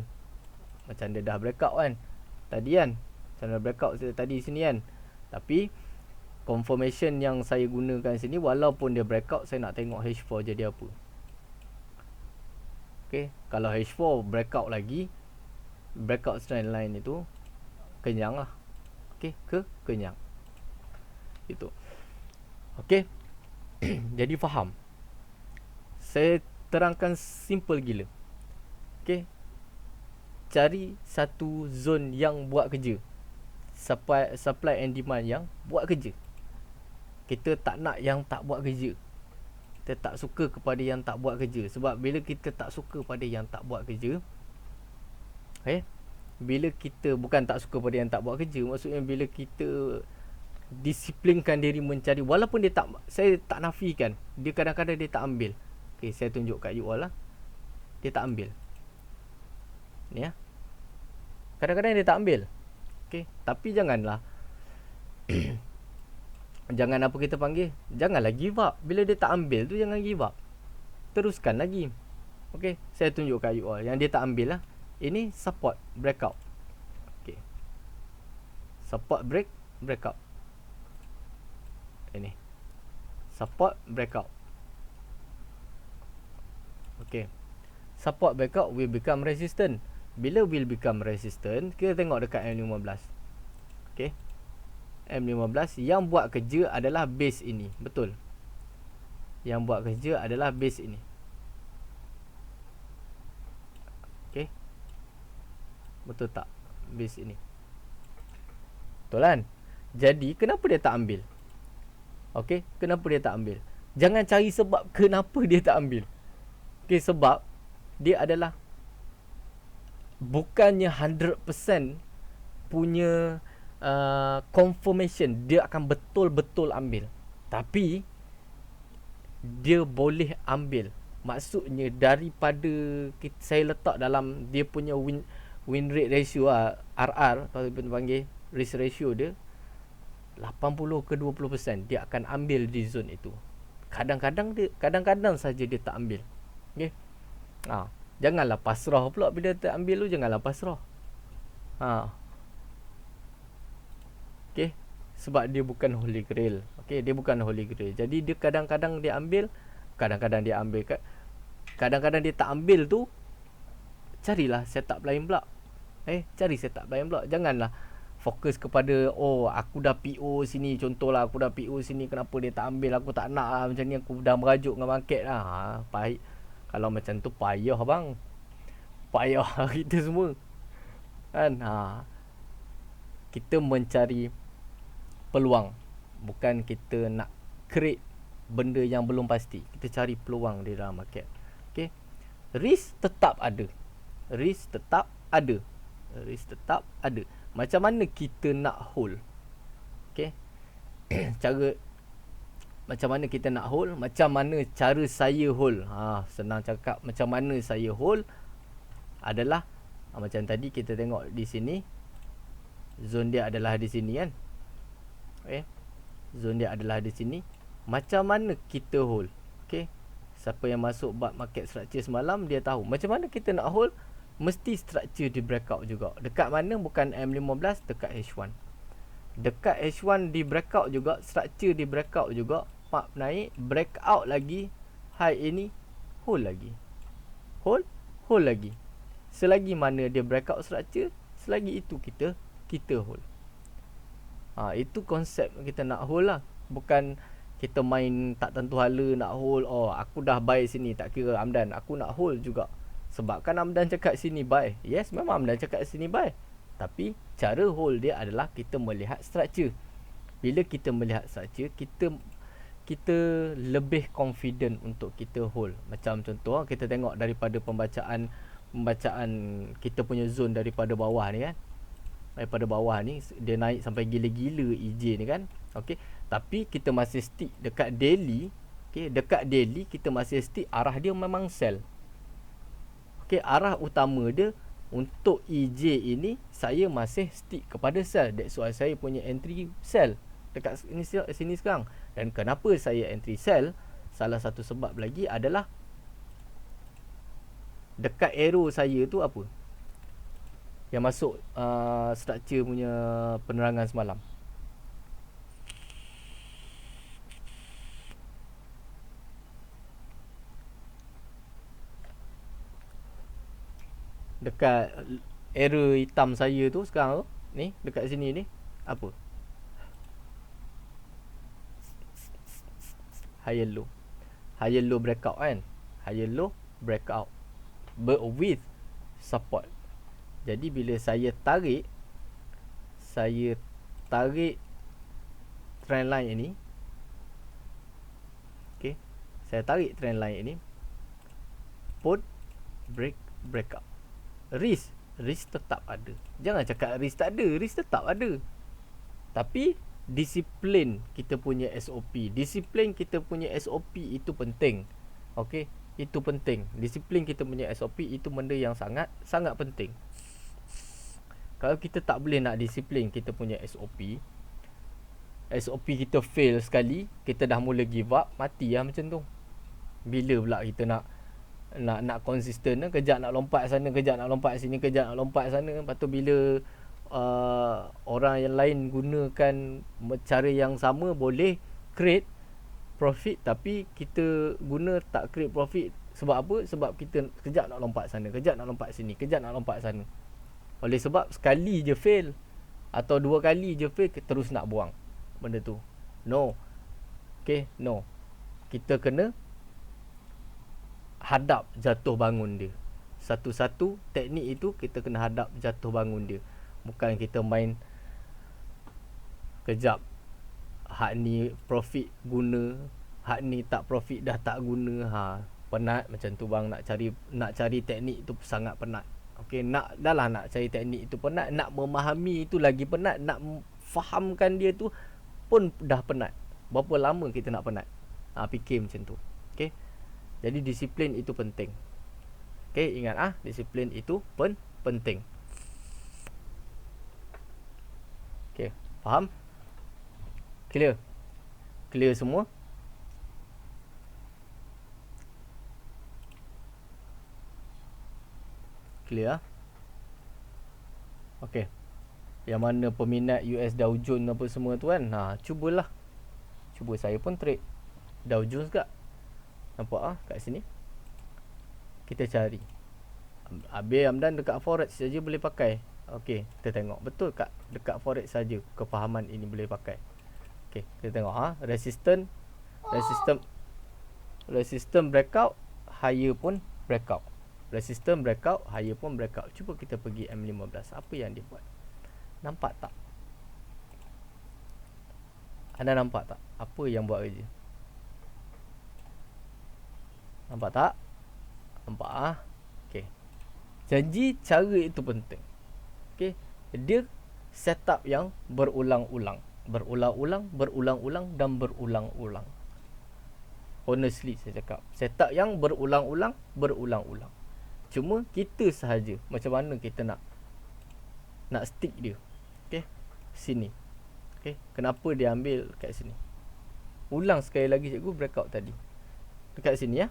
Tadi kan. Macam dah breakout tadi sini kan. Tapi confirmation yang saya gunakan sini, walaupun dia breakout, saya nak tengok H4 jadi apa. Okay, kalau H4 breakout lagi, breakout trend line itu, kenyang lah. Okay, kenyang. Itu. Okay. Jadi faham. Saya terangkan simple gila. Okay. Cari satu zone yang buat kerja. Supply and demand yang buat kerja. Kita tak nak yang tak buat kerja. Kita tak suka kepada yang tak buat kerja. Sebab bila kita tak suka pada yang tak buat kerja, bila kita bukan tak suka pada yang tak buat kerja, maksudnya bila kita disiplinkan diri mencari, walaupun dia tak, saya tak nafikan, dia kadang-kadang dia tak ambil. Okay, saya tunjuk kat you all lah. Dia tak ambil. Ni ya. Kadang-kadang dia tak ambil. Okay, tapi janganlah jangan apa kita panggil, janganlah give up. Bila dia tak ambil tu, jangan give up. Teruskan lagi. Okay, saya tunjuk kat you all yang dia tak ambil lah. Ini support breakout. Okey. Support breakout. Ini. Support breakout. Okey. Support breakout will become resistant. Bila will become resistant, kita tengok dekat M15. Okey. M15 yang buat kerja adalah base ini. Betul. Yang buat kerja adalah base ini. Okey. Betul tak? Base ini. Betul kan? Jadi kenapa dia tak ambil? Okey, kenapa dia tak ambil? Jangan cari sebab kenapa dia tak ambil. Okey, sebab dia adalah bukannya 100% punya confirmation dia akan betul-betul ambil. Tapi dia boleh ambil. Maksudnya daripada saya letak dalam dia punya win rate ratio RR, kalau kita panggil risk ratio dia 80 ke 20%, dia akan ambil di zone itu. Kadang-kadang saja dia tak ambil. Okey. Janganlah pasrah pula bila tak ambil tu, janganlah pasrah. Okey, sebab dia bukan holy grail. Okey, dia bukan holy grail. Jadi dia kadang-kadang dia ambil, kadang-kadang dia ambil. Kadang-kadang dia tak ambil tu, carilah setup lain pula. Cari setup lain pula. Janganlah fokus kepada aku dah PO sini, contohlah aku dah PO sini, kenapa dia tak ambil, aku tak nak lah macam ni, aku dah merajuk dengan market lah. Payah. Kalau macam tu payah bang. Payah kita semua. Kan? Kita mencari peluang, bukan kita nak create benda yang belum pasti. Kita cari peluang di dalam market. Okey. Risk tetap ada. Risk tetap ada. Macam mana kita nak hold? Okey. Macam mana kita nak hold? Macam mana cara saya hold? Senang cakap. Macam mana saya hold adalah macam tadi kita tengok di sini. Zone dia adalah di sini kan? Okey. Zone dia adalah di sini. Macam mana kita hold? Okey. Siapa yang masuk bab market structure semalam, dia tahu macam mana kita nak hold. Mesti structure di breakout juga. Dekat mana? Bukan M15, dekat H1. Dekat H1 di breakout juga, structure di breakout juga. Naik, breakout lagi, high ini, hold lagi. Hold lagi. Selagi mana dia breakout structure, selagi itu kita hold. Itu konsep kita nak hold lah. Bukan kita main tak tentu hala nak hold. Aku dah buy sini, tak kira Amdan, aku nak hold juga. Sebab kan Amdan cakap sini buy. Yes, memang Amdan cakap sini buy. Tapi cara hold dia adalah kita melihat structure. Bila kita melihat structure, kita lebih confident untuk kita hold. Macam contoh, kita tengok daripada pembacaan kita punya zone daripada bawah ni kan. Daripada bawah ni dia naik sampai gila-gila EJ ni kan. Okey, tapi kita masih stick dekat daily. Okey, dekat daily kita masih stick arah dia memang sell. Okey, arah utama dia untuk EJ ini saya masih stick kepada sell. That's why saya punya entry sell dekat sini sekarang. Dan kenapa saya entry sell? Salah satu sebab lagi adalah dekat arrow saya tu apa? Yang masuk structure punya penerangan semalam. Dekat arrow hitam saya tu sekarang tu, ni dekat sini ni apa? High yellow breakout kan? High yellow breakout with support. Jadi bila saya tarik trend line ini. Okey, saya tarik trend line ini, put breakout. Risk tetap ada. Jangan cakap risk tak ada. Risk tetap ada. Tapi disiplin kita punya SOP. Disiplin kita punya SOP itu penting. Okey, itu penting. Disiplin kita punya SOP itu benda yang sangat penting. Kalau kita tak boleh nak disiplin kita punya SOP kita fail sekali, kita dah mula give up, mati lah macam tu. Bila pula kita nak nak konsisten, kejap nak lompat sana, kejap nak lompat sini, kejap nak lompat sana. Lepas tu bila orang yang lain gunakan cara yang sama, boleh create profit, tapi kita guna tak create profit. Sebab apa? Sebab kita kejap nak lompat sana, kejap nak lompat sini, kejap nak lompat sana. Oleh sebab sekali je fail atau 2 kali je fail, terus nak buang benda tu. No. Okay, no. Kita kena hadap jatuh bangun dia. Satu-satu teknik itu kita kena hadap jatuh bangun dia. Bukan kita main kejap hak ni profit guna, hak ni tak profit dah tak guna. Penat macam tu bang, nak cari teknik tu sangat penat. Okey, nak cari teknik itu penat, nak memahami itu lagi penat, nak fahamkan dia tu pun dah penat. Berapa lama kita nak penat? Fikir macam tu. Okey. Jadi disiplin itu penting. Okey, ingat disiplin itu penting. Okey, faham? Clear? Clear semua? Clear? Okey. Yang mana peminat US Dow Jones apa semua tu kan, cubalah. Cuba saya pun trade Dow Jones kat. Nampak kat sini. Kita cari. Habis Hamdan dekat forex saja boleh pakai. Okey, kita tengok betul kat dekat forex saja kefahaman ini boleh pakai. Okey, kita tengok resistance breakout, higher pun breakout. Resistance breakout, higher pun breakout. Cuba kita pergi M15. Apa yang dia buat? Nampak tak? Anda nampak tak? Apa yang buat kerja? Nampak tak? Nampak Okey. Janji cara itu penting. Okey. Dia setup yang berulang-ulang dan berulang-ulang. Honestly saya cakap, setup yang berulang-ulang. Cuma kita sahaja macam mana kita nak stick dia. Okey. Sini. Okey. Kenapa dia ambil kat sini? Ulang sekali lagi cikgu breakout tadi. Dekat sini ya.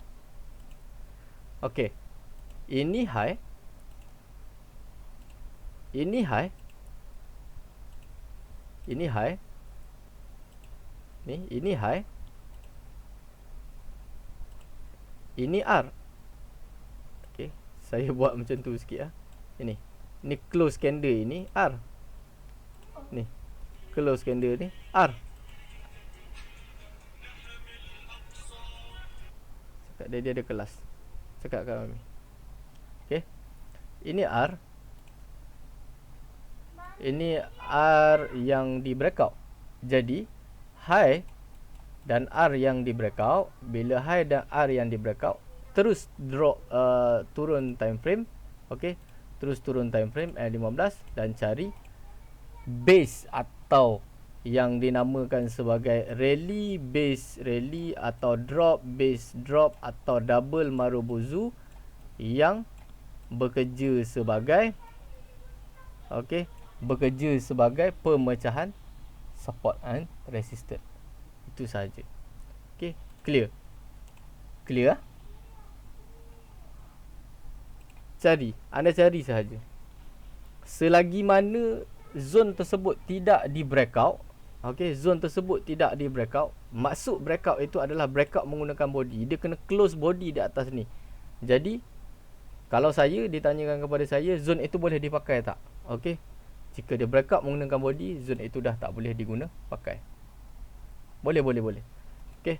Okey. Ini high. Ini high. Ini high. Ni, ini high. Ini R. Okey, saya buat macam tu sikit Ini. Ni close candle ini R. Ni. Close candle ni R. Cakap dia ada kelas. Cakap kat Mami. Okey. Ini R. Ini R yang di breakout. Jadi high dan R yang di breakout, bila high dan R yang di breakout terus drop, turun time frame. Okey, terus turun time frame L15 dan cari base atau yang dinamakan sebagai rally base rally atau drop base drop atau double Marubozu yang bekerja sebagai bekerja sebagai pemecahan support and resistance. Itu sahaja. Okey, clear. Clear? Anda cari sahaja. Selagi mana zone tersebut tidak di breakout, zone tersebut tidak di breakout, maksud breakout itu adalah breakout menggunakan body. Dia kena close body di atas ni. Jadi kalau saya ditanyakan kepada saya, zone itu boleh dipakai tak? Okey. Jika dia breakout menggunakan body, zone itu dah tak boleh diguna pakai. Boleh. Okey.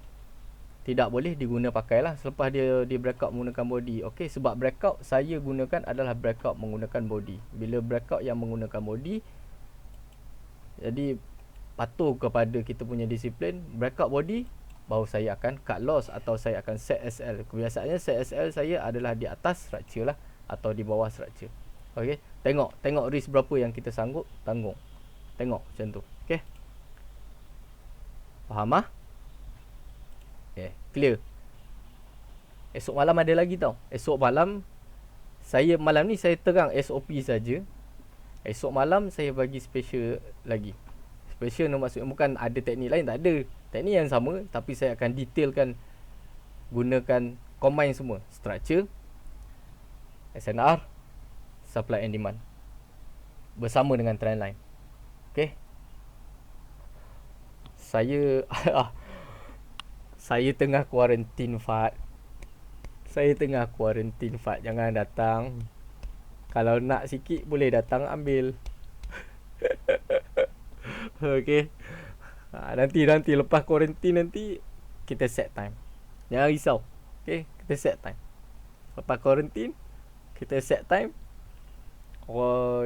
Tidak boleh diguna pakailah selepas dia di breakout menggunakan body. Okey, sebab breakout saya gunakan adalah breakout menggunakan body. Bila breakout yang menggunakan body, jadi patuh kepada kita punya disiplin. Breakout body, baru saya akan cut loss atau saya akan set SL. Kebiasaannya set SL saya adalah di atas structure lah atau di bawah structure. Okey, tengok risk berapa yang kita sanggup tanggung. Tengok macam tu. Okey. Faham clear. Esok malam ada lagi tau. Esok malam malam ni saya terang SOP saja. Esok malam saya bagi special lagi. Special no maksudnya bukan ada teknik lain, tak ada. Teknik yang sama, tapi saya akan detailkan gunakan combine semua, structure, SNR, supply and demand, bersama dengan trend line. Okay. Saya saya tengah kuarantin, Fat. Jangan datang. Kalau nak sikit boleh datang ambil. Okay. Nanti lepas kuarantin nanti kita set time. Jangan risau. Okay, kita set time. Lepas kuarantin kita set time.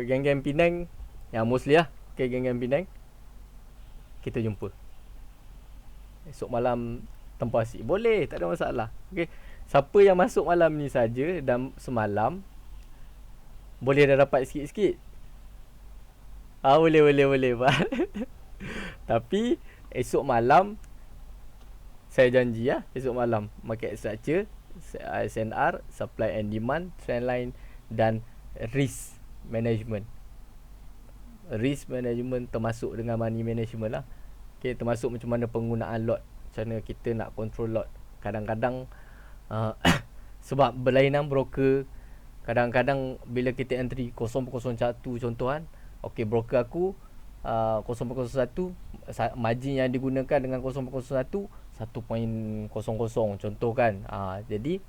Geng-geng Penang yang mostly lah. Okay, geng-geng Penang kita jumpa. Esok malam tempah asyik. Boleh, tak ada masalah. Okay. Siapa yang masuk malam ni saja dan semalam boleh dah dapat sikit-sikit. Boleh. Tapi esok malam saya janji esok malam market structure, SNR, supply and demand, trend line dan risk management. Risk management termasuk dengan money management lah. Okay, termasuk macam mana penggunaan lot, macam mana kita nak control lot. Kadang-kadang sebab berlainan broker, kadang-kadang bila kita entry 001 contoh kan, okay, broker aku 001 margin yang digunakan dengan 001 1.00 contoh kan. Jadi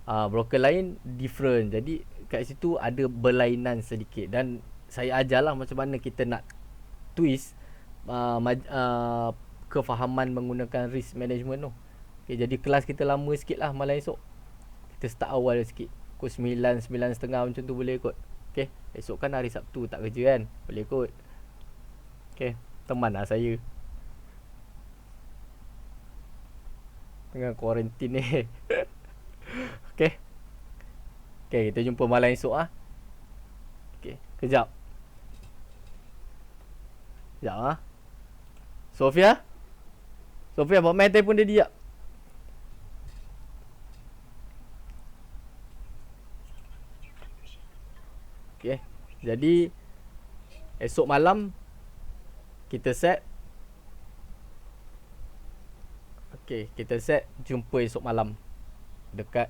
broker lain different. Jadi kat situ ada berlainan sedikit, dan saya ajarlah macam mana kita nak twist kefahaman menggunakan risk management tu. Okay, jadi kelas kita lama sikit lah malam esok. Kita start awal sikit, pukul 9, 9.30 macam tu boleh kot. Okay, esok kan hari Sabtu tak kerja kan, boleh kot. Okay, teman lah saya dengan kuarantin ni. Okay, kita jumpa malam esok Okay, kejap Sofia buat main telefon dia. Okay, jadi esok malam kita set. Okay, kita set jumpa esok malam dekat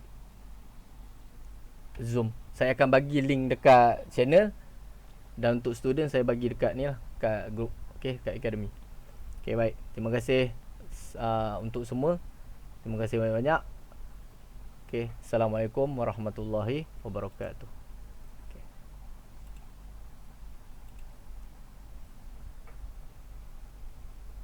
Zoom. Saya akan bagi link dekat channel, dan untuk student saya bagi dekat ni lah, kat group. Okay, kat academy. Okay, baik. Terima kasih untuk semua. Terima kasih banyak-banyak. Okay, Assalamualaikum warahmatullahi wabarakatuh.